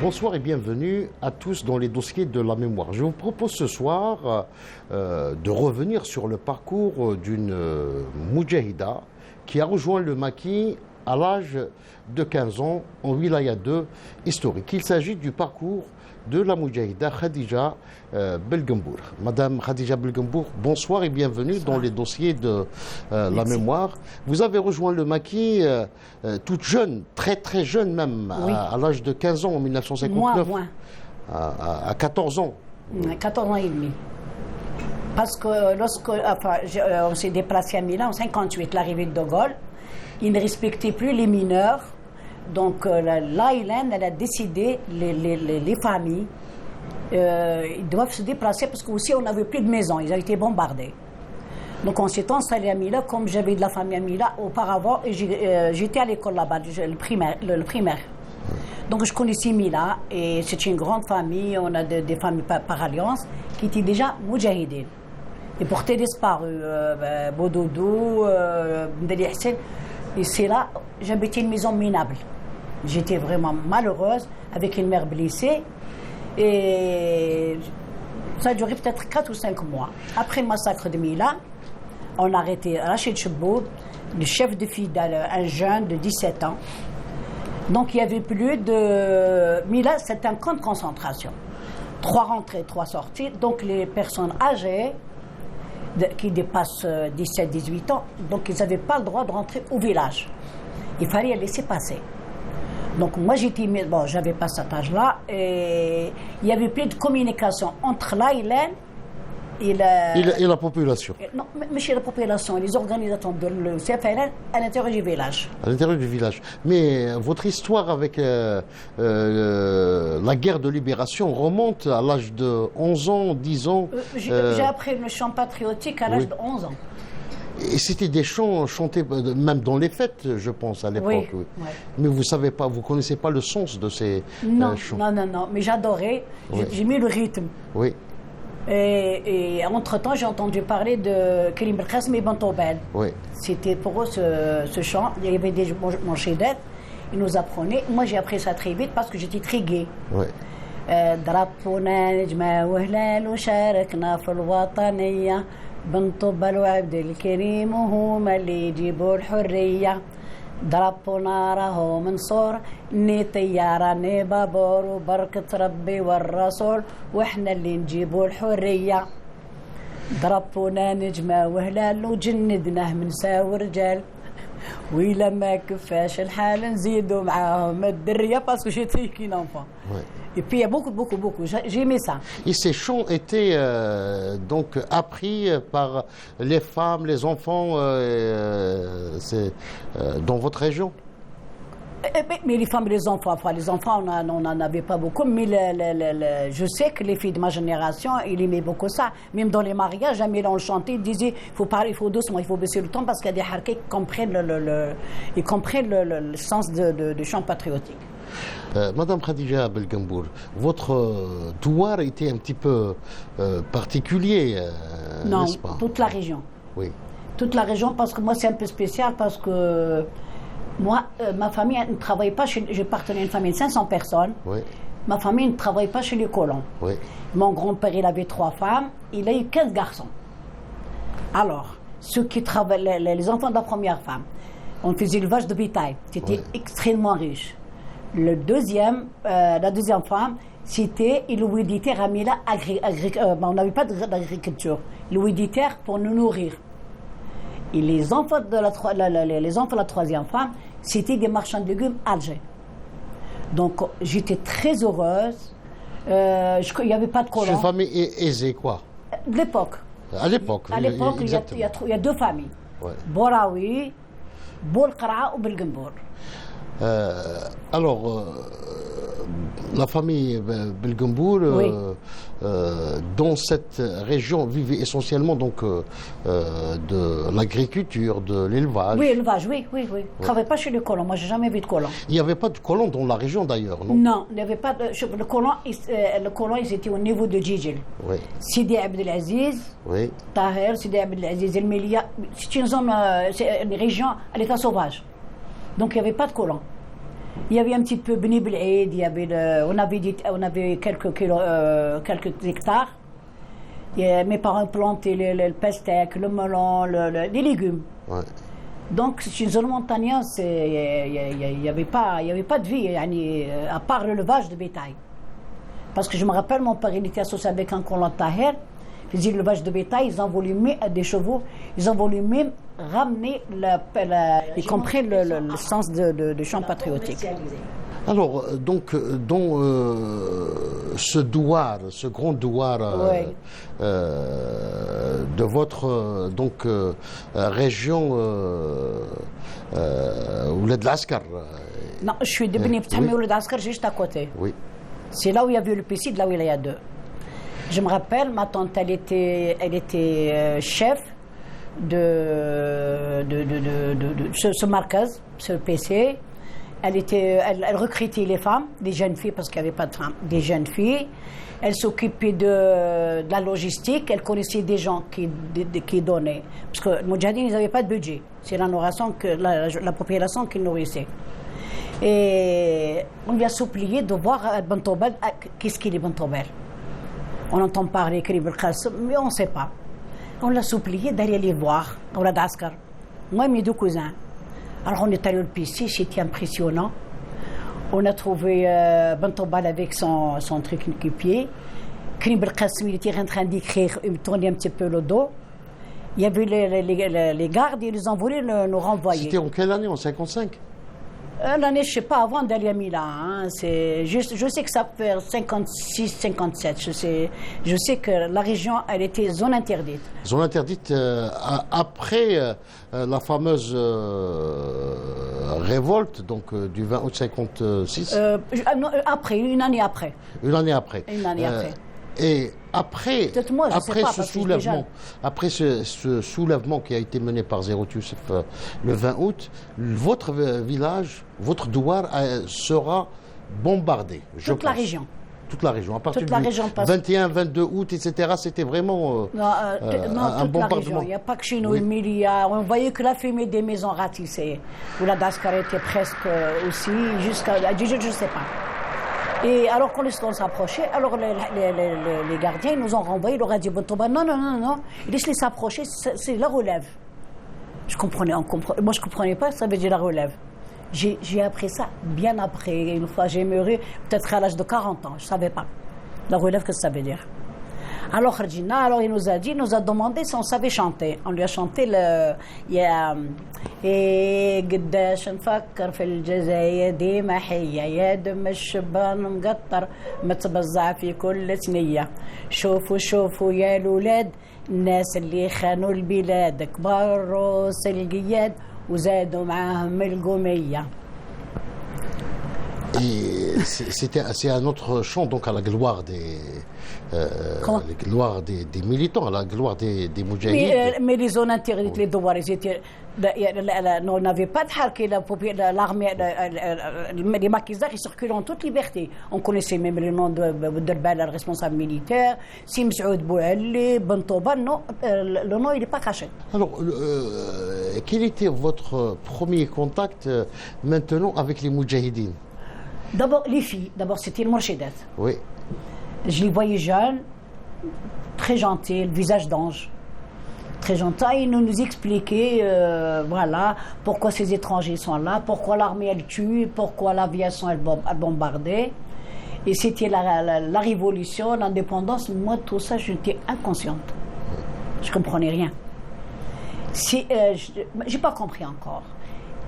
Bonsoir et bienvenue à tous dans les dossiers de la mémoire. Je vous propose ce soir de revenir sur le parcours d'une moudjahida qui a rejoint le maquis à l'âge de 15 ans en wilaya 2 historique. Il s'agit du parcours de la moudjahida Khadija Belgembour. Madame Khadija Belgembour, bonsoir et bienvenue dans les dossiers de la mémoire. Vous avez rejoint le maquis toute jeune, très jeune même, oui. à l'âge de 15 ans en 1959. Moi. À 14 ans. 14 ans et demi. Parce que on s'est déplacé à Milan en 58, l'arrivée de Gaulle, il ne respectait plus les mineurs. Donc l'Islande, elle a décidé, les familles, ils doivent se déplacer parce qu'aussi on n'avait plus de maison, ils ont été bombardés. Donc on s'est installé à Mila, comme j'avais de la famille à Mila auparavant, et j'étais à l'école là-bas, le primaire. Donc je connaissais Mila, et c'est une grande famille, on a des familles par alliance, qui étaient déjà moudjahidines. Ils portaient disparus, Boudoudou, Mdali Hussein. Et c'est là, j'habitais une maison minable. J'étais vraiment malheureuse, avec une mère blessée. Et ça a duré peut-être 4 ou 5 mois. Après le massacre de Mila, on a arrêté Rachid Cheboud, le chef de file, un jeune de 17 ans. Donc il n'y avait plus de... Mila, c'est un camp de concentration. 3 rentrées, 3 sorties. Donc les personnes âgées, qui dépassent 17-18 ans, donc ils n'avaient pas le droit de rentrer au village. Il fallait les laisser passer. Donc moi j'avais pas cet âge-là, et il n'y avait plus de communication entre l'Islande et la population. Non, mais chez la population, les organisateurs de l'CFLN à l'intérieur du village. À l'intérieur du village. Mais votre histoire avec la guerre de libération remonte à l'âge de 11 ans, 10 ans. J'ai appris le chant patriotique à l'âge de 11 ans. Et c'était des chants chantés même dans les fêtes, je pense, à l'époque. Oui. Ouais. Mais vous savez pas, vous connaissez pas le sens de ces chants. Non. Mais j'adorais. Oui. J'ai mis le rythme. Oui. Et entre-temps, j'ai entendu parler de Karim Belkacem et Bentobel. Oui. C'était pour eux ce chant. Il y avait des manchettes. Ils nous apprenaient. Moi, j'ai appris ça très vite parce que j'étais très gaie. Oui. ضربنا نجمة وهلال وشاركنا في الوطنية بنطبل وعبد الكريم وهما اللي يجيبوا الحرية ضربنا راهو منصور ني طيارة ني بابور وبركة ربي والرسول واحنا اللي نجيبوا الحرية ضربنا نجمة وهلال وجندناه من ساو رجال وإلا ما كفاش الحال نزيدوا معاهم الدرية باسكو جيتي كي enfant. Et puis il y a beaucoup. J'ai aimé ça. Et ces chants étaient donc appris par les femmes, les enfants dans votre région? Mais les femmes et les enfants, on n'en avait pas beaucoup, mais je sais que les filles de ma génération, ils aimaient beaucoup ça. Même dans les mariages, jamais on le chantait, ils disaient il faut parler, il faut doucement, il faut baisser le ton parce qu'il y a des harkis qui comprennent le sens du chant patriotique. Madame Khadija Belgembour, votre douar était un petit peu particulier, n'est-ce pas? Toute la région. Oui. Toute la région, parce que moi c'est un peu spécial, parce que moi, ma famille ne travaillait pas je partenais à une famille de 500 personnes. Oui. Ma famille ne travaillait pas chez les colons. Oui. Mon grand-père, il avait 3 femmes, il a eu 15 garçons. Alors, ceux qui travaillaient, les enfants de la première femme, on faisait l'élevage de bétail, c'était extrêmement riche. La deuxième femme, c'était l'héréditaire à Mila, on n'avait pas d'agriculture, l'héréditaire pour nous nourrir. Et les enfants de la troisième femme, c'était des marchands de légumes algériens. Donc j'étais très heureuse. Il n'y avait pas de colons. C'est une famille aisée, quoi. De l'époque. À l'époque, il y a 2 familles. Ouais. Boraoui, Boulqara ou Belgembour. Alors, la famille Belgembour, dans cette région, vivait essentiellement donc de l'agriculture, de l'élevage. Oui, élevage, oui. Je ne travaillais pas chez les colons, moi je n'ai jamais vu de colons. Il n'y avait pas de colons dans la région d'ailleurs, non? Non, il n'y avait pas de... Le colon, ils étaient au niveau de Djidjel. Oui. Sidi Abdelaziz, oui. Taher, Sidi Abdelaziz, El Melia, c'est une région à l'état sauvage. Donc il n'y avait pas de colons. Il y avait un petit peu Bni Bel'Aid, on avait quelques hectares. Et mes parents plantaient le pastèque, le melon, les légumes. Ouais. Donc c'est une zone montagneuse, il n'y avait pas de vie, à part l'élevage de bétail. Parce que je me rappelle, mon père il était associé avec un colon Taher, ils faisaient l'élevage de bétail, ils ont voulu mettre des chevaux, ils ont voulu même ramener, y compris le sens de chant patriotique. Alors, donc, dans ce grand douar de votre région Ouled Laskar. Non, je suis de Bni Btahmi Ouled Laskar, juste à côté. Oui. C'est là où il y avait le PC, de là où il y a deux. Je me rappelle, ma tante, elle était chef de ce marquez, ce PC. Elle recrutait les femmes, des jeunes filles, parce qu'il n'y avait pas de femmes, des jeunes filles. Elle s'occupait de la logistique, elle connaissait des gens qui donnaient. Parce que les Moudjahidines, ils n'avaient pas de budget. C'est la population qui nourrissait. Et on lui a supplié de voir Bentobel, qu'est-ce qu'il est Bentobel. On entend parler Krib al-Qasim, mais on ne sait pas. On l'a supplié d'aller les voir, au Radaskar. Moi et mes deux cousins. Alors on est allé au PC, c'était impressionnant. On a trouvé Bentobal avec son truc équipier. Krib al-Qasim, il était en train d'écrire, il me tournait un petit peu le dos. Il y avait les gardes, ils nous ont voulu nous renvoyer. C'était en quelle année? En 55? L'année, je ne sais pas, avant d'aller à Milan. Hein, je sais que ça fait 56, 57. Je sais que la région, elle était zone interdite. Zone interdite après la fameuse révolte, donc du 20 août 56. Après, une année après. Une année après. Une année après. Et après, moi, après ce soulèvement qui a été mené par Zerot Youssef le 20 août, votre village, votre douar sera bombardé. Toute la région. Toute la région. À partir du 21, 22 août, etc., c'était vraiment un bombardement. Il n'y a pas que chez nous, on voyait que la fumée des maisons ratissées, où la Daskar était presque aussi, jusqu'à je ne sais pas. Et alors qu'on s'approchait, alors les gardiens nous ont renvoyés, ils leur ont dit non, laisse-les s'approcher, c'est la relève. Moi je comprenais pas, ça veut dire la relève. J'ai appris ça bien après, une fois j'ai mûri, peut-être à l'âge de 40 ans, je ne savais pas. La relève, qu'est-ce que ça veut dire? Alors il nous a demandé si on savait chanter. On lui a chanté قداش نفكر في الجزاير ديما حية يا دم الشبان مقطر متبزع في كل ثنية شوفوا يا الولاد الناس اللي خانوا البلاد كبار روس القياد وزادوا معاهم القومية. Et c'est un autre chant, donc à la gloire des militants, à la gloire des Moudjahides. Mais les zones interdites, les douars, on n'avait pas de harké, l'armée, les maquisards, ils circulent en toute liberté. On connaissait même le nom de Derbal, le responsable militaire, Sim Saoud Bouali, Bentobal, non, le nom il n'est pas caché. Alors, quel était votre premier contact maintenant avec les Moudjahidines? D'abord, les filles. D'abord, c'était le Mourchidat. Oui. Je les voyais jeunes, très gentils, le visage d'ange. Très gentil. Ils nous expliquaient, voilà, pourquoi ces étrangers sont là, pourquoi l'armée, elle tue, pourquoi l'aviation, elle bombardait. Et c'était la révolution, l'indépendance. Moi, tout ça, j'étais inconsciente. Je ne comprenais rien. Je n'ai pas compris encore.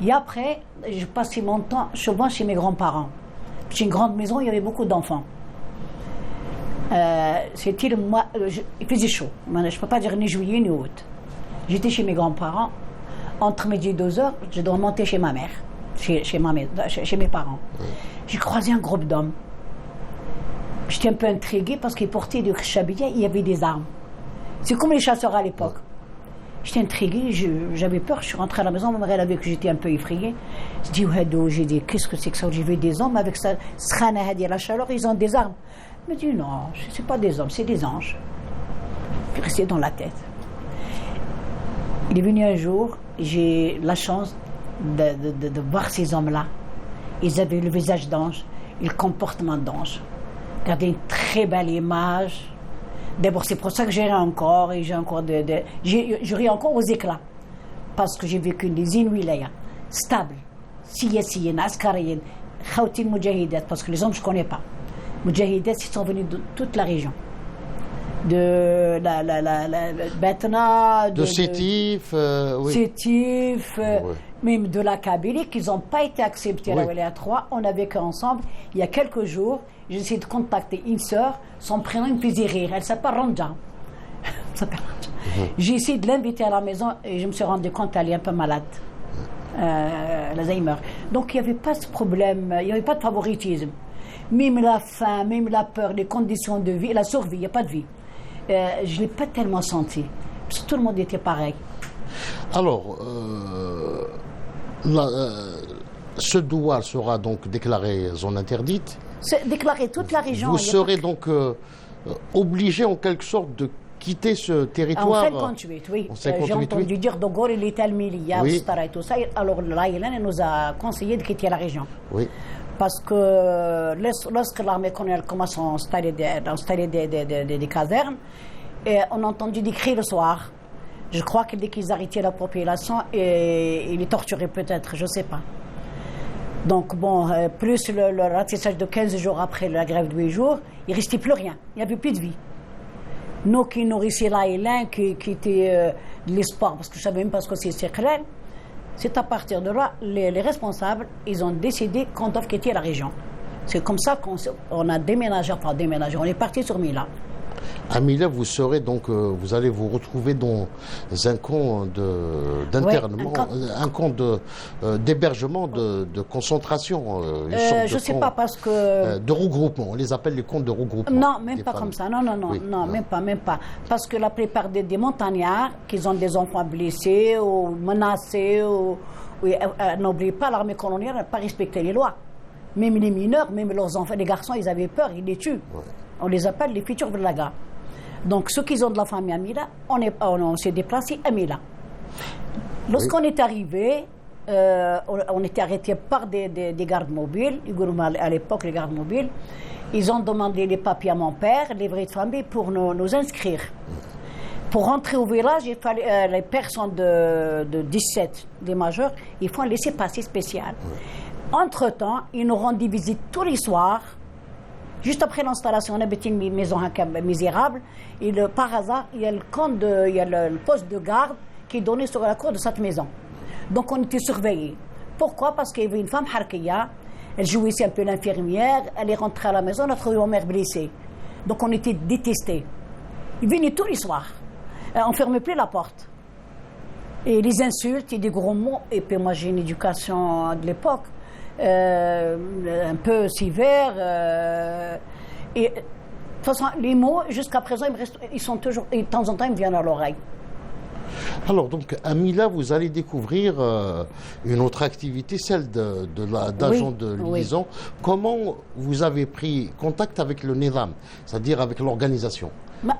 Et après, je passais mon temps souvent chez mes grands-parents. J'ai une grande maison, il y avait beaucoup d'enfants. C'était le mois, il faisait chaud. Je ne peux pas dire ni juillet ni août. J'étais chez mes grands-parents. Entre midi et 2 heures, je dois monter chez ma mère, chez mes parents. J'ai croisé un groupe d'hommes. J'étais un peu intriguée parce qu'ils portaient du khabia, il y avait des armes. C'est comme les chasseurs à l'époque. J'étais intriguée, j'avais peur, je suis rentrée à la maison, ma mère elle a vu que j'étais un peu effrayée. J'ai dit, qu'est-ce que c'est que ça? J'ai vu des hommes avec ça, la chaleur, ils ont des armes. Elle me dit, non, ce n'est pas des hommes, c'est des anges. Puis resté dans la tête. Il est venu un jour, j'ai la chance de voir ces hommes-là. Ils avaient le visage d'ange et le comportement d'ange. Regardez une très belle image. D'abord, c'est pour ça que j'ai ri encore, et je ris encore aux éclats. Parce que j'ai vécu des inouïs stables, siyassiyin, askariyin, khawtin mujahidat, parce que les hommes je ne connais pas. Mujahidat, ils sont venus de toute la région. De la Batna, de Sétif, oui. Sétif, même de la Kabylie, qu'ils n'ont pas été acceptés à la Wilaya 3. On a vécu ensemble. Il y a quelques jours, j'ai essayé de contacter une sœur, son prénom me faisait rire. Elle s'appelle Ranja. J'ai essayé de l'inviter à la maison et je me suis rendu compte qu'elle est un peu malade. L'Alzheimer. Donc il n'y avait pas ce problème, il n'y avait pas de favoritisme. Même la faim, même la peur, les conditions de vie, la survie, il n'y a pas de vie. Je ne l'ai pas tellement senti. Parce que tout le monde était pareil. Alors, ce douar sera donc déclaré zone interdite. C'est déclaré toute la région. Vous serez donc obligé en quelque sorte de quitter ce territoire. En 58, oui. En 58, j'ai entendu dire de Gaulle, il était Almilia, oui. et tout ça. Alors l'Aïlan nous a conseillé de quitter la région. Oui. Parce que lorsque l'armée coloniale commence à installer des casernes, et on a entendu des cris le soir. Je crois que dès qu'ils arrêtaient la population, ils les torturaient peut-être, je ne sais pas. Donc bon, plus le ratissage de 15 jours après la grève de 8 jours, il ne restait plus rien, il n'y avait plus de vie. Nous qui nourrissions l'Aïlan, qui était de l'espoir, parce que je ne savais même pas ce que c'est clair. C'est à partir de là, les responsables, ils ont décidé qu'on doit quitter la région. C'est comme ça qu'on a déménagé, on est parti sur Mila. À Mila, vous serez donc, vous allez vous retrouver dans un camp d'internement, un camp d'hébergement, de concentration. Je ne sais pas parce que... de regroupement, on les appelle les camps de regroupement. Non, même pas comme ça, non, oui, non, même pas. Parce que la plupart des montagnards, qui ont des enfants blessés ou menacés, n'oubliez pas, l'armée coloniale n'a pas respecté les lois. Même les mineurs, même leurs enfants, les garçons, ils avaient peur, ils les tuent. Ouais. On les appelle les futurs Vlaga. Donc, ceux qui ont de la famille à Mila, on s'est déplacé à Mila. Lorsqu'on est arrivé, on était arrêté par des gardes mobiles, à l'époque les gardes mobiles. Ils ont demandé les papiers à mon père, les livret de famille, pour nous inscrire. Pour rentrer au village, il fallait, les personnes de 17, des majeurs, il faut un laissez-passer spécial. Entre-temps, ils nous rendent visite tous les soirs. Juste après l'installation, on habitait une maison misérable. Et par hasard, il y a le poste de garde qui est donné sur la cour de cette maison. Donc on était surveillés. Pourquoi? Parce qu'il y avait une femme harkiya. Elle jouissait un peu l'infirmière. Elle est rentrée à la maison, elle a trouvé ma mère blessée. Donc on était détestés. Ils venaient tous les soirs. On ne fermait plus la porte. Et les insultes et des gros mots. Et puis moi j'ai une éducation de l'époque. Un peu sévère. Et de toute façon, les mots, jusqu'à présent, ils sont toujours, et de temps en temps, ils me viennent à l'oreille. Alors, donc, à Mila, vous allez découvrir une autre activité, celle d'agent de liaison. Oui. Comment vous avez pris contact avec le Nizam, c'est-à-dire avec l'organisation?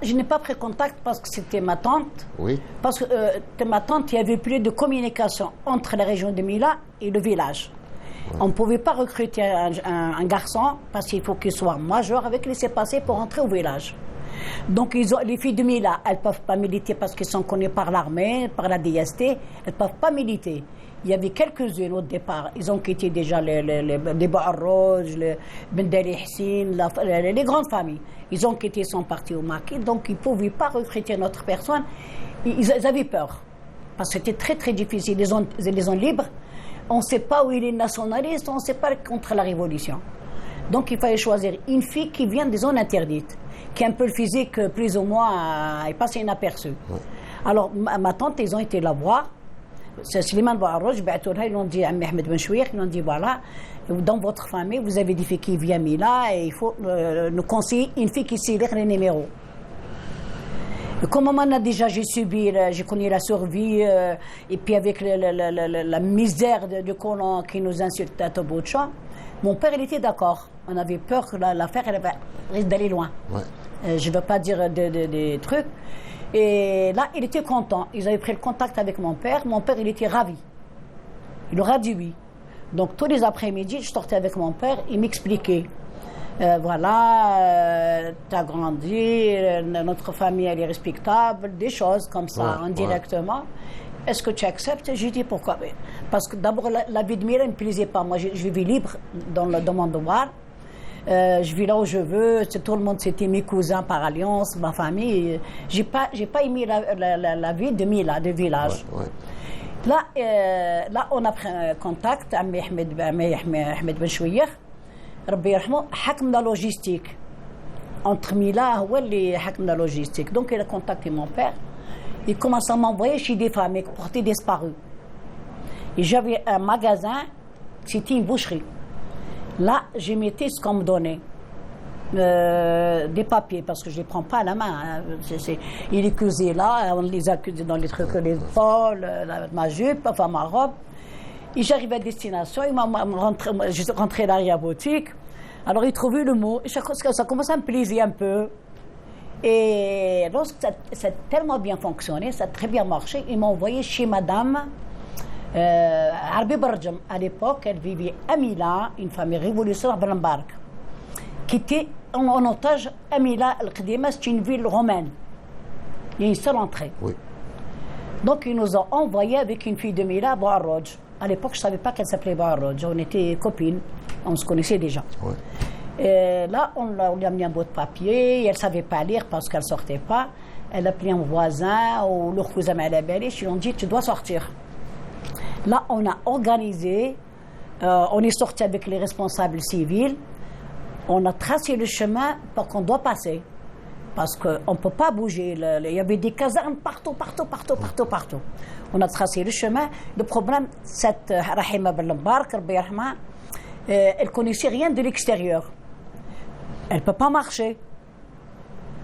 Je n'ai pas pris contact parce que c'était ma tante. Oui. Parce que ma tante, il n'y avait plus de communication entre la région de Mila et le village. Ouais. On ne pouvait pas recruter un garçon parce qu'il faut qu'il soit majeur avec laissez-passer pour entrer au village. Donc les filles de Mila, elles ne peuvent pas militer parce qu'elles sont connues par l'armée, par la DST, elles ne peuvent pas militer. Il y avait quelques-unes au départ, ils ont quitté déjà les Ba'arroj, les Bendali Hsine, les grandes familles. Ils ont quitté, ils sont partis au Maki, donc ils ne pouvaient pas recruter notre personne. Ils avaient peur parce que c'était très très difficile. Les zones libres, on ne sait pas où il est nationaliste, on ne sait pas contre la révolution. Donc il fallait choisir une fille qui vient des zones interdites, qui a un peu le physique plus ou moins est passé inaperçu. Ouais. Alors ma tante, ils ont été la voir. C'est Slimane Bouarrouj, ils l'ont dit à Ahmed Ben Chouir, ils l'ont dit voilà, dans votre famille, vous avez des filles qui viennent là et il faut nous conseiller une fille qui sait lire les numéros. Comme j'ai connu la survie, et puis avec la misère du colon qui nous insulte à tout bout de champ, mon père, il était d'accord. On avait peur que l'affaire risque d'aller loin. Ouais. Je ne veux pas dire des trucs. Et là, il était content. Ils avaient pris le contact avec mon père. Mon père, il était ravi. Il aura dit oui. Donc tous les après-midi, je sortais avec mon père, il m'expliquait. Voilà, tu as grandi, notre famille elle est respectable, des choses comme ça, indirectement. Est-ce que tu acceptes? J'ai dit pourquoi? Parce que d'abord, la vie de Mila ne me plaisait pas. Moi, je vis libre dans mon devoir. Je vis là où je veux. Tout le monde, c'était mes cousins par alliance, ma famille. J'ai pas aimé la vie de Mila, de village. Là, on a pris contact avec Ahmed Ben Chouier. ربي يرحمه حكم la logistique. Entre Mila, هو اللي حكم la logistique. Donc il a contacté mon père. Il commence à m'envoyer chez des femmes qui portaient disparu. Et j'avais un magasin, c'était une boucherie. Là, je mettais ce qu'on me donnait. Des papiers, parce que je ne les prends pas à la main. Il les cousait là, on les a cousés dans les trucs, les épaules, ma jupe, enfin ma robe. Et j'arrivais à destination, je suis rentré dans la boutique. Alors il trouvait le mot, et ça commençait à me plaisir un peu. Et lorsque ça a tellement bien fonctionné, ça a très bien marché, ils m'ont envoyé chez madame Arbi Barjam. À l'époque, elle vivait à Milan, une famille révolutionnaire à Blambark, qui était en otage à Milan. Al-Qadima, c'est une ville romaine. Il y a une seule entrée. Oui. Donc ils nous ont envoyés avec une fille de Milan à Boarrodj. À l'époque, je ne savais pas qu'elle s'appelait Boarrodj. On était copines, on se connaissait déjà. Oui. Et là, on lui a mis un bout de papier. Et elle ne savait pas lire parce qu'elle ne sortait pas. Elle a appelé un voisin ou leur cousin à la Baliche. Ils lui ont dit, tu dois sortir. Là, on a organisé. On est sorti avec les responsables civils. On a tracé le chemin pour qu'on doit passer. Parce qu'on ne peut pas bouger. Il y avait des casernes partout. On a tracé le chemin. Le problème, cette Rahima Ben Mbark, elle ne connaissait rien de l'extérieur. Elle ne peut pas marcher.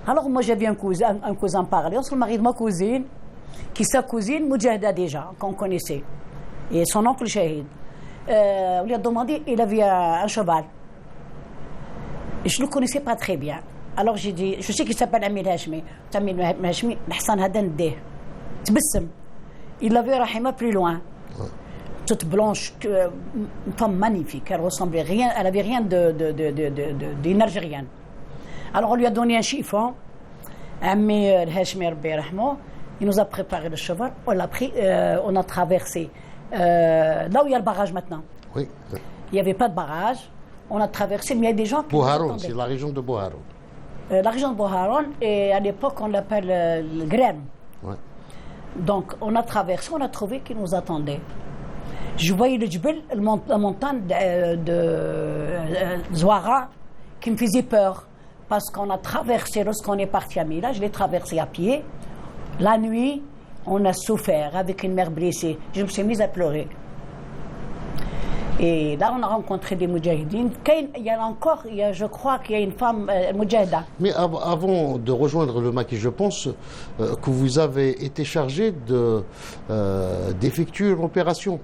Alors moi j'avais un cousin par alliance, le mari de ma cousine, qui sa cousine, Moujahida déjà, qu'on connaissait. Et son oncle Shahid. On lui a demandé, il avait un cheval. Et je ne le connaissais pas très bien. Alors j'ai dit, je sais qu'il s'appelle Amil Hashmi. Amil Hashmi, Hassan Hadan Deh. Tbissem. Il l'avait Rahima plus loin. Toute blanche, une femme magnifique. Elle ressemblait rien, elle avait rien d'énergérienne. Alors on lui a donné un chiffon. Ammi Hashmi Rabbi Rahmo. Il nous a préparé le cheval. On l'a pris, on a traversé. Là où il y a le barrage maintenant. Oui. Il n'y avait pas de barrage. On a traversé, mais il y a des gens qui... Bouharoun, c'est la région de Bouharoun. La région de Bouharoun, et à l'époque on l'appelle le Grême. Ouais. Donc on a traversé, on a trouvé qu'ils nous attendaient. Je voyais le Djbel, la montagne de Zouara, qui me faisait peur. Parce qu'on a traversé, lorsqu'on est parti à Mila, je l'ai traversé à pied. La nuit, on a souffert avec une mère blessée. Je me suis mise à pleurer. Et là, on a rencontré des Moudjahidines. Je crois qu'il y a une femme Moudjahida. Mais avant de rejoindre le maquis, je pense que vous avez été chargé d'effectuer une opération.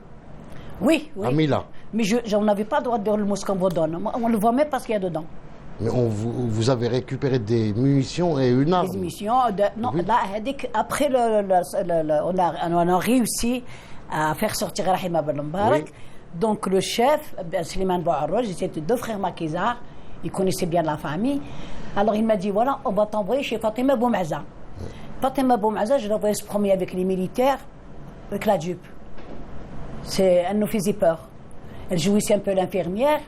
Oui. À Mila. Mais on n'avait pas le droit de dire le mot qu'on vous donne. On le voit même parce qu'il y a dedans. Mais vous avez récupéré des munitions et une arme. Des munitions. Non, oui. Là, après, on a réussi à faire sortir Rahima Ben Mbark. Oui. Donc le chef, Slimane Bouarrodj, c'était deux frères maquisards, ils connaissaient bien la famille. Alors il m'a dit, voilà, on va t'envoyer chez Fatima Boumaza. Oui. Fatima Boumaza, je l'ai envoyé se promener avec les militaires, avec la jupe. Elle nous faisait peur. Elle jouissait un peu l'infirmière.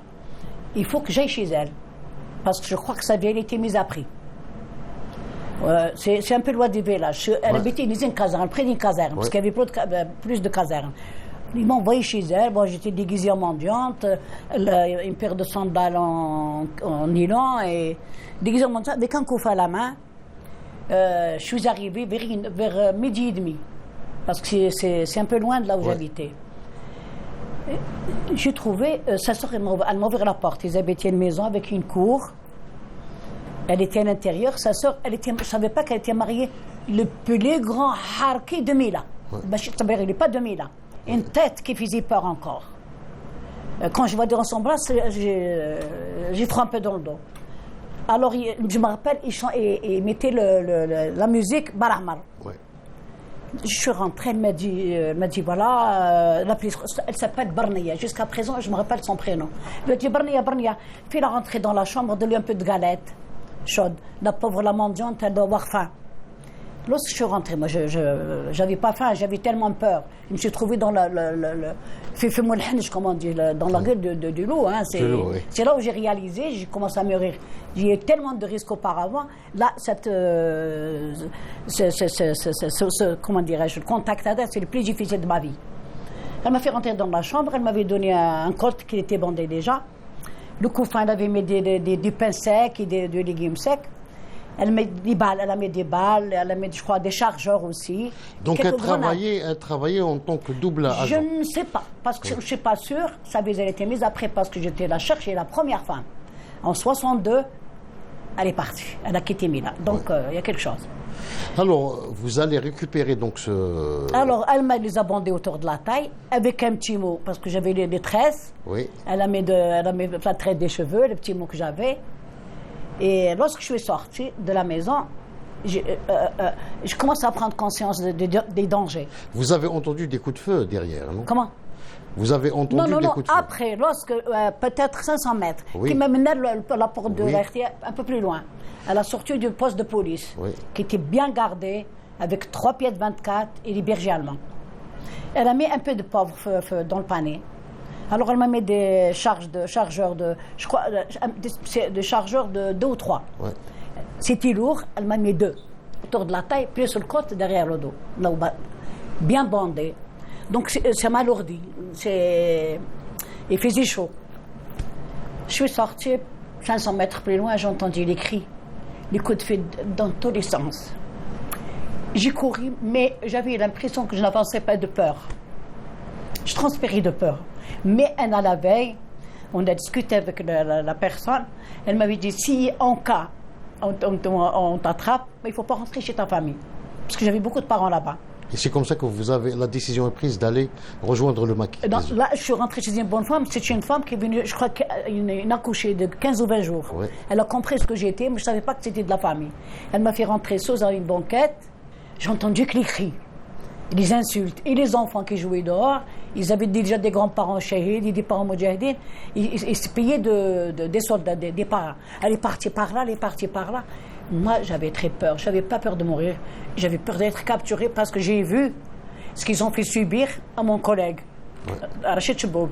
Il faut que j'aille chez elle. Parce que je crois que sa vie, elle était mise à prix. C'est un peu loin du village. Elle habitait dans une caserne, près d'une caserne, parce qu'il y avait plus de casernes. Ils m'ont envoyé chez elle. Bon, j'étais déguisée en mendiante, une paire de sandales en nylon et déguisée en mendiante avec un coffre à la main. Je suis arrivée vers midi et demi, parce que c'est un peu loin de là où j'habitais. J'ai trouvé, sa soeur, elle m'a ouvert la porte. Ils habitaient une maison avec une cour. Elle était à l'intérieur. Sa soeur, je ne savais pas qu'elle était mariée le plus grand harki de Mila. Bachir Taber, il n'est pas de Mila. Une tête qui faisait peur encore. Quand je vois dans son bras, j'ai froid un peu dans le dos. Alors, je me rappelle, il mettait la musique Barahmar. Je suis rentrée, elle m'a dit voilà, elle s'appelle Barnia. Jusqu'à présent, je me rappelle son prénom. Elle m'a dit Barnia, Barnia. Puis elle est rentrée dans la chambre, donne-lui un peu de galette chaude. La pauvre, la mendiante, elle doit avoir faim. Lorsque je suis rentrée, moi, je n'avais pas faim, j'avais tellement peur. Je me suis trouvée dans fais-moi le hinge, comment on dit, dans la gueule du loup. Hein. C'est là où j'ai réalisé, j'ai commencé à me rire. J'ai eu tellement de risques auparavant. Là, comment dirais-je, le contact à c'est le plus difficile de ma vie. Elle m'a fait rentrer dans la chambre, elle m'avait donné un colt qui était bandé déjà. Le couffin, elle avait mis du pain sec et des légumes secs. Elle met des balles, elle a mis des balles, elle a mis, je crois, des chargeurs aussi. Donc elle travaillait en tant que double agent. Je ne sais pas, parce que je ne suis pas sûre. Sa vie, elle a été mise après parce que j'étais la chercher la première femme. En 62, elle est partie. Elle a quitté Milan. Donc il y a quelque chose. Alors, vous allez récupérer donc ce... Alors, elle m'a les a bandés autour de la taille, avec un petit mot, parce que j'avais des tresses. Oui. Elle a mis la tresse des cheveux, le petit mot que j'avais. Et lorsque je suis sortie de la maison, je commence à prendre conscience des dangers. Vous avez entendu des coups de feu derrière, non? Comment? Vous avez entendu des coups de feu? Après, lorsque, peut-être 500 mètres, oui. qui m'a mené la porte de l'RTA un peu plus loin, à la sortie du poste de police, qui était bien gardé, avec 3 pieds de 24 et des bergers allemands. Elle a mis un peu de pauvre feu dans le panier. Alors elle m'a mis des chargeurs de 2 ou 3. Ouais. C'était lourd, elle m'a mis 2 autour de la taille, puis sur le côté, derrière le dos, là où bien bandé. Donc ça m'a alourdi. Il faisait chaud. Je suis sortie 500 mètres plus loin, j'ai entendu les cris, les coups de feu dans tous les sens. J'ai couru, mais j'avais l'impression que je n'avançais pas de peur. Je transpirais de peur. Mais à la veille, on a discuté avec la personne. Elle m'avait dit, si en cas on t'attrape, il ne faut pas rentrer chez ta famille. Parce que j'avais beaucoup de parents là-bas. Et c'est comme ça que la décision est prise d'aller rejoindre le maquis. Là, je suis rentrée chez une bonne femme. C'est une femme qui est venue, je crois qu'une accouchée de 15 ou 20 jours. Oui. Elle a compris ce que j'étais, mais je ne savais pas que c'était de la famille. Elle m'a fait rentrer sous une banquette. J'ai entendu que les cris, les insultes et les enfants qui jouaient dehors. Ils avaient déjà des grands-parents shahid, des parents mujahideen. Ils se payaient des soldats, des parents. Elle est partie par là, elle est partie par là. Moi, j'avais très peur. Je n'avais pas peur de mourir. J'avais peur d'être capturée parce que j'ai vu ce qu'ils ont fait subir à mon collègue, Rachid Cheboub.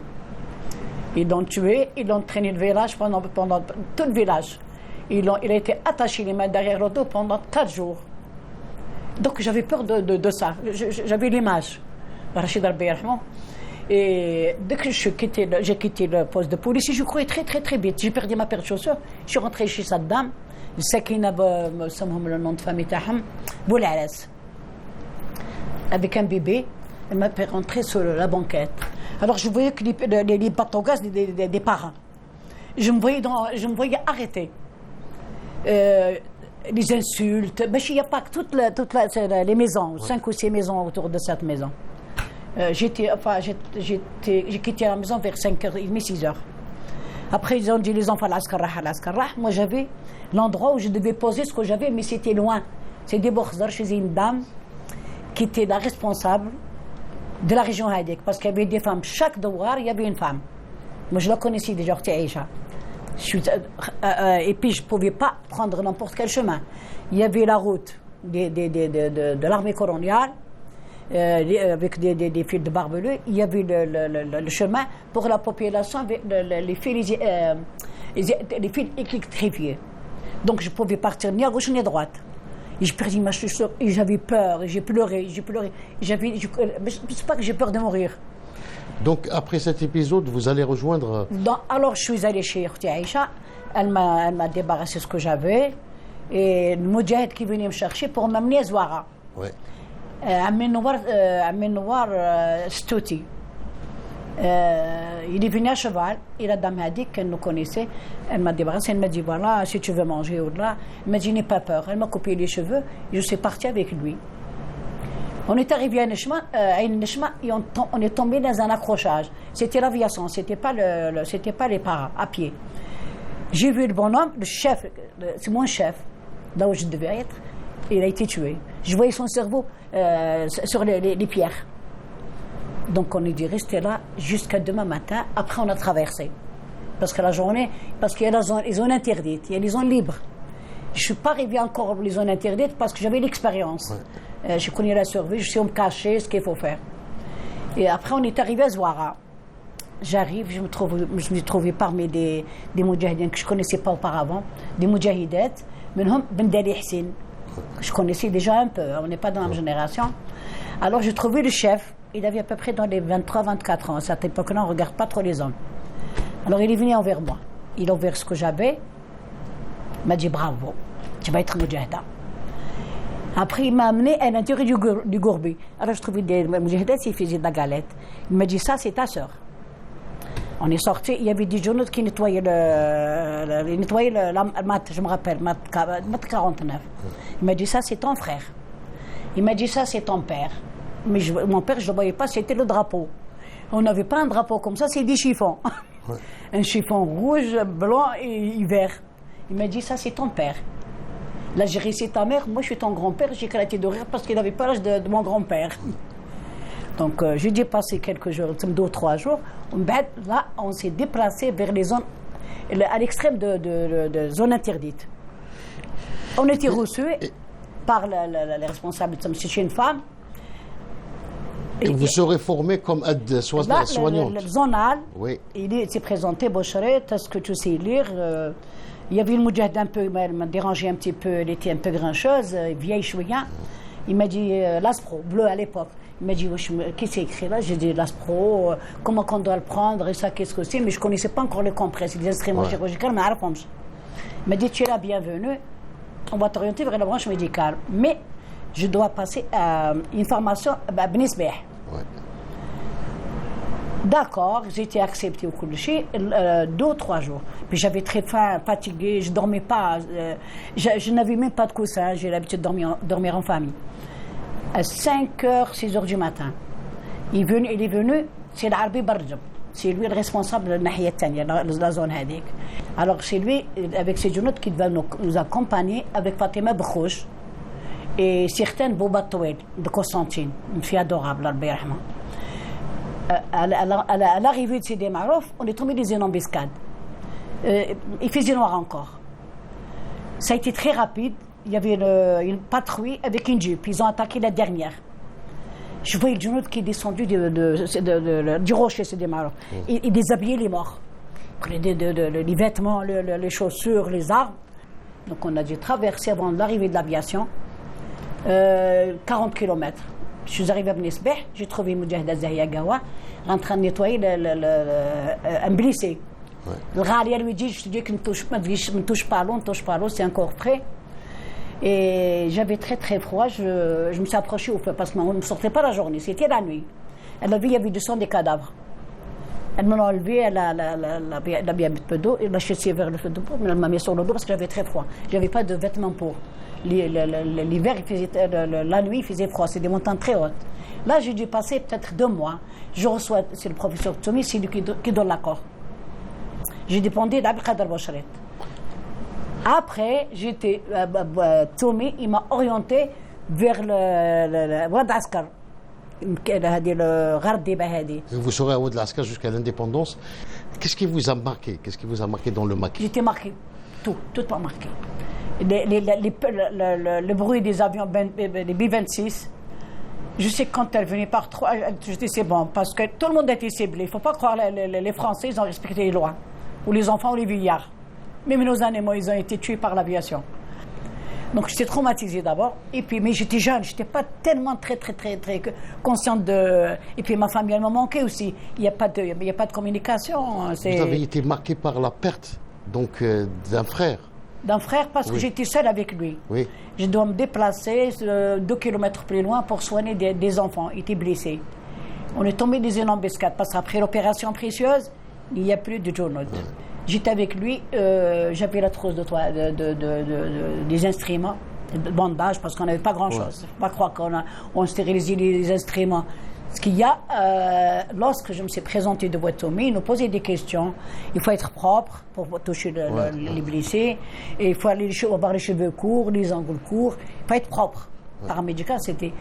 Ils l'ont tué, ils l'ont traîné le village pendant tout le village. Il a été attaché les mains derrière le dos pendant 4 jours. Donc j'avais peur de ça. J'avais l'image. Rachid Al-Bayarhman. Et dès que j'ai quitté le poste de police, je courais très très très vite. J'ai perdu ma paire de chaussures. Je suis rentrée chez cette dame. Sakina, le nom de famille Taham, Boulares. Avec un bébé, elle m'a fait rentrer sur la banquette. Alors je voyais que les bateaux gaz des parents. Je me voyais arrêter. Les insultes. Mais il n'y a pas que toutes les maisons, 5 ou 6 maisons autour de cette maison. J'ai quitté la maison vers 5h30, 6h. Après, ils ont dit les enfants, l'askarrah. Moi, j'avais l'endroit où je devais poser ce que j'avais, mais c'était loin. C'est des Bokhzar, chez une dame qui était la responsable de la région Haïdik, parce qu'il y avait des femmes. Chaque douar, il y avait une femme. Moi, je la connaissais déjà, Aïcha. Et puis, je ne pouvais pas prendre n'importe quel chemin. Il y avait la route de l'armée coloniale, avec des fils de barbelés. Il y avait le chemin pour la population avec les fils électrifiés. Donc je ne pouvais partir ni à gauche ni à droite. Et je perdis ma chaussure et j'avais peur, et j'ai pleuré. Mais c'est pas que j'ai peur de mourir. Donc après cet épisode, vous allez rejoindre... Alors je suis allée chez Khouti Aïcha, elle m'a débarrassé ce que j'avais, et le Moudjahid qui venait me chercher pour m'amener à Zouara. Ouais. Amin Noir Stouti. Il est venu à cheval, et la dame a dit qu'elle nous connaissait. Elle m'a débarrassé, elle m'a dit voilà, si tu veux manger ou là. Elle m'a dit n'aie pas peur. Elle m'a coupé les cheveux, et je suis partie avec lui. On est arrivé à Nechma et on est tombé dans un accrochage. C'était l'aviation, c'était pas les paras, à pied. J'ai vu le bonhomme, le chef, c'est mon chef, là où je devais être. Il a été tué. Je voyais son cerveau sur les pierres. Donc on est dû rester là jusqu'à demain matin. Après on a traversé. Parce que la journée, parce qu'il y a les zones interdites, il y a les zones libres. Je ne suis pas arrivée encore aux zones interdites parce que j'avais l'expérience. Ouais. Je connais la survie, je sais où me cacher, ce qu'il faut faire. Et après on est arrivé à Zouara. J'arrive, je me suis trouvé parmi des moudjahidines que je ne connaissais pas auparavant, des moudjahidettes, منهم Ben Dali Hsine. Je connaissais déjà un peu, on n'est pas dans la même génération. Alors j'ai trouvé le chef, il avait à peu près dans les 23-24 ans. À cette époque-là, on ne regarde pas trop les hommes. Alors il est venu envers moi. Il a ouvert ce que j'avais. Il m'a dit bravo, tu vas être moudjahida. Après, il m'a amené à l'intérieur du gourbi. Alors je trouvais des moudjahidettes, ils faisaient de la galette. Il m'a dit ça, c'est ta sœur. On est sorti, il y avait des journaux qui nettoyaient la mat, je me rappelle, mat 49. Il m'a dit ça, c'est ton frère. Il m'a dit ça, c'est ton père. Mais mon père, je ne le voyais pas, c'était le drapeau. On n'avait pas un drapeau comme ça, c'est des chiffons. Ouais. Un chiffon rouge, blanc et vert. Il m'a dit ça, c'est ton père. L'Algérie, c'est ta mère, moi je suis ton grand-père. J'ai éclaté de rire parce qu'il n'avait pas l'âge de mon grand-père. Donc j'ai dû passer quelques jours, 2 ou 3 jours. Là, on s'est déplacé vers les zones, à l'extrême de zones interdites. On était reçus par les responsables, c'est une femme. Et vous serez formé comme aide-soignante. Le zonal, oui. Il s'est présenté, Bocheret, est-ce que tu sais lire il y avait une moudjahide un peu, elle m'a dérangé un petit peu, elle était un peu grincheuse, vieille chouïa. Il m'a dit l'Aspro, bleu à l'époque. Il m'a dit, qu'est-ce que c'est écrit là? J'ai dit, l'Aspro, comment qu'on doit le prendre, et ça, qu'est-ce que c'est? Mais je ne connaissais pas encore les compresses, les instruments chirurgicaux, mais il m'a dit, tu es la bienvenue, on va t'orienter vers la branche médicale. Mais je dois passer à une formation à Benisbeh. Ouais. D'accord, j'ai été acceptée au Koulouchi 2 ou 3 jours. Puis j'avais très faim, fatiguée, je ne dormais pas, je n'avais même pas de coussin, j'ai l'habitude de dormir en famille. À 5h, 6h du matin, il est venu, c'est l'Arbi Barjab. C'est lui le responsable de la zone Hadik. Alors c'est lui, avec ses genoux, qui va nous accompagner avec Fatima Bkhouch et certaines Bouba Toued de Constantine, une fille adorable, l'Arbi Rahman. À l'arrivée de Sidi Marouf, on est tombé dans une embuscade. Il faisait noir encore. Ça a été très rapide. Il y avait une patrouille avec une jeep. Ils ont attaqué la dernière. Je voyais le Junoud qui est descendu du rocher, Sidi Marouf. Il déshabillait les morts. Il prenait les vêtements, les chaussures, les armes. Donc on a dû traverser avant l'arrivée de l'aviation 40 km. Je suis arrivé à Benisbeh, j'ai trouvé Moudjahida Zahia Gawa en train de nettoyer un blessé. Le Ghalia lui dit, je te dis que ne me touche pas l'eau, c'est encore frais. Et j'avais très très froid, je me suis approchée au feu parce qu'on ne sortait pas la journée, c'était la nuit. Elle a vu, il y avait du sang des cadavres. Elle me l'a enlevé, elle a bien mis un peu d'eau, elle m'a chassé vers le feu de bois, elle m'a mis sur le dos parce que j'avais très froid. J'avais pas de vêtements pour. L'hiver, la nuit, il faisait froid, c'est des montagnes très hautes. Là, j'ai dû passer peut-être 2 mois. Je reçois, c'est le professeur Toumi, c'est lui qui donne l'accord. J'ai dépendé d'Abdelkader Bocheret. Après, Toumi, il m'a orienté vers le Wad Askar. Le Gard des Bahadi. Vous serez à Wad Askar jusqu'à l'indépendance. Qu'est-ce qui vous a marqué? Qu'est-ce qui vous a marqué dans le maquis? J'étais marqué. Tout m'a marqué. Le bruit des avions, des B-26. Je sais que quand elle venait par 3, je dis c'est bon, parce que tout le monde était ciblé. Il ne faut pas croire les Français, ils ont respecté les lois. Ou les enfants, ou les vieillards. Même nos animaux, ils ont été tués par l'aviation. Donc j'étais traumatisée d'abord. Et puis, mais j'étais jeune, je n'étais pas tellement très consciente de... Et puis ma famille, elle m'a manqué aussi. Il n'y a pas de communication. Vous avez été marqué par la perte donc d'un frère. D'un frère parce que j'étais seule avec lui. Oui. Je dois me déplacer 2 kilomètres plus loin pour soigner des enfants. Ils étaient blessés. On est tombé dans une embuscade parce qu'après l'opération précieuse, il n'y a plus de Junoud. J'étais avec lui, j'avais la trousse des instruments, de bandage parce qu'on n'avait pas grand-chose. Il ne faut pas croire qu'on stérilisait les instruments. Parce qu'il y a, lorsque je me suis présentée devant Tommy, ils nous posaient des questions. Il faut être propre pour toucher les blessés. Et il faut avoir les cheveux courts, les ongles courts. Il faut être propre. Paramédical, c'était...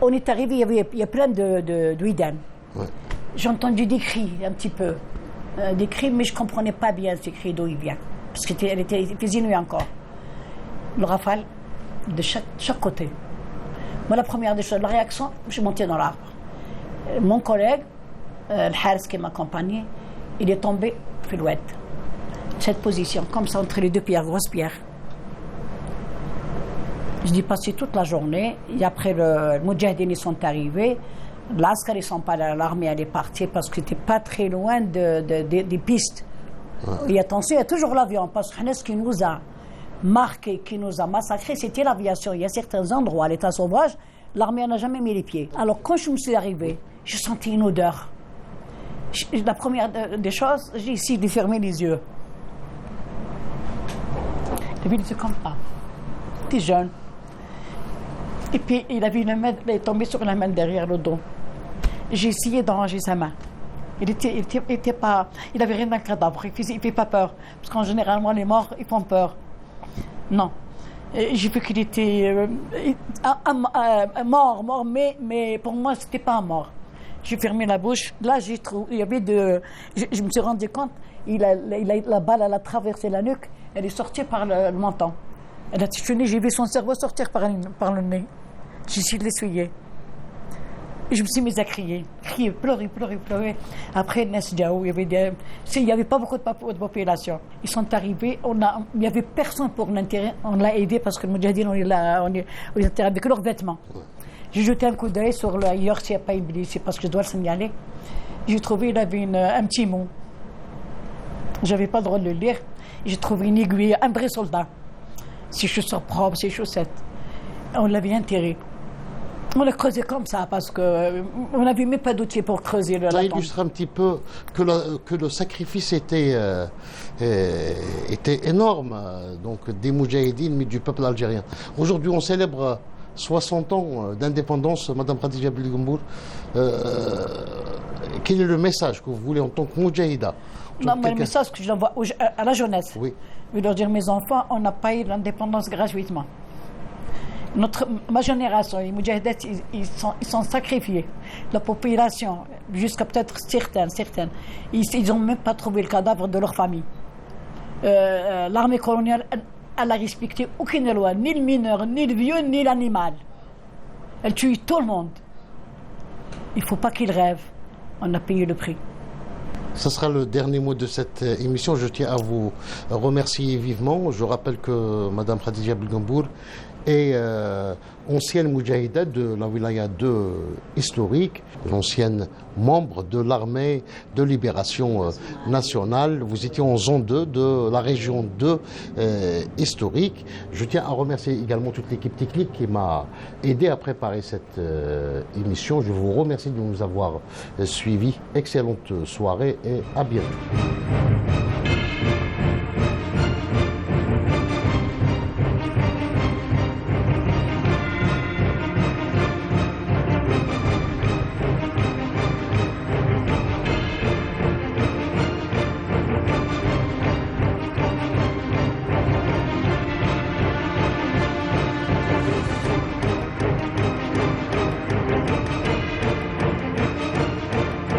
on est arrivé, il y a plein de Ouidan. J'ai entendu des cris, un petit peu. Des cris, mais je ne comprenais pas bien ces cris d'où ils viennent. Parce qu'il faisait nuit encore. Le rafale de chaque côté. Moi, la première des choses, la réaction, je suis monté dans l'arbre. Mon collègue, le Haris qui m'accompagnait, il est tombé filouette. Cette position, comme ça, entre les deux pierres, grosses pierres. Je dis passé toute la journée, et après le Moudjahidine, ils sont arrivés. L'Askar, ils sont pas là, l'armée, elle est partie parce que c'était pas très loin des pistes. Et attention, il y a toujours l'avion, parce que ce qui nous a marqué, qui nous a massacrés, c'était l'aviation. Il y a certains endroits, à l'état sauvage, l'armée n'a jamais mis les pieds. Alors quand je me suis arrivée, j'ai senti une odeur. La première des choses, j'ai essayé de fermer les yeux. Et puis il était comme ça. Il était jeune. Et puis il est tombé sur la main derrière le dos. J'ai essayé d'arranger sa main. Il avait rien d'un cadavre. Il fait pas peur. Parce qu'en généralement, les morts, ils font peur. Non. J'ai vu qu'il était mort, mais pour moi, c'était pas un mort. J'ai fermé la bouche. Là, il y avait je me suis rendu compte, la balle, elle a traversé la nuque, elle est sortie par le menton. Elle a tâtonné, j'ai vu son cerveau sortir par le nez. J'ai essayé de l'essuyer. Je me suis mise à crier, pleurer. Après, il n'y avait pas beaucoup de population. Ils sont arrivés, il n'y avait personne pour l'intérêt. On l'a aidé parce que le Moudjahidine, on est avec leurs vêtements. J'ai jeté un coup d'œil sur le York, s'il n'y a pas une blessé, parce que je dois le signaler. J'ai trouvé, il avait un petit mot. Je n'avais pas le droit de le lire. J'ai trouvé une aiguille, un vrai soldat. Ses chaussures propres, ses chaussettes. On l'avait enterré. On l'a creusé comme ça parce qu'on n'avait même pas d'outils pour creuser la tombe. Ça illustre un petit peu que le sacrifice était énorme, donc des Moudjahidines, mais du peuple algérien. Aujourd'hui, on célèbre 60 ans d'indépendance, Madame Khadija Belgambour. Quel est le message que vous voulez en tant que Moudjahida? Non, le message que je l'envoie à la jeunesse. Oui. Je veux leur dire, mes enfants, on n'a pas eu l'indépendance gratuitement. Ma génération, les Moudjahidettes, ils sont sacrifiés. La population, jusqu'à peut-être certaines, ils n'ont même pas trouvé le cadavre de leur famille. L'armée coloniale, elle n'a respecté aucune loi, ni le mineur, ni le vieux, ni l'animal. Elle tue tout le monde. Il ne faut pas qu'ils rêvent. On a payé le prix. Ce sera le dernier mot de cette émission. Je tiens à vous remercier vivement. Je rappelle que Mme Khadija Belgambour est ancienne Moudjahida de la Wilaya 2 historique, l'ancienne membre de l'armée de libération nationale. Vous étiez en zone 2 de la région 2 historique. Je tiens à remercier également toute l'équipe technique qui m'a aidé à préparer cette émission. Je vous remercie de nous avoir suivis. Excellente soirée et à bientôt.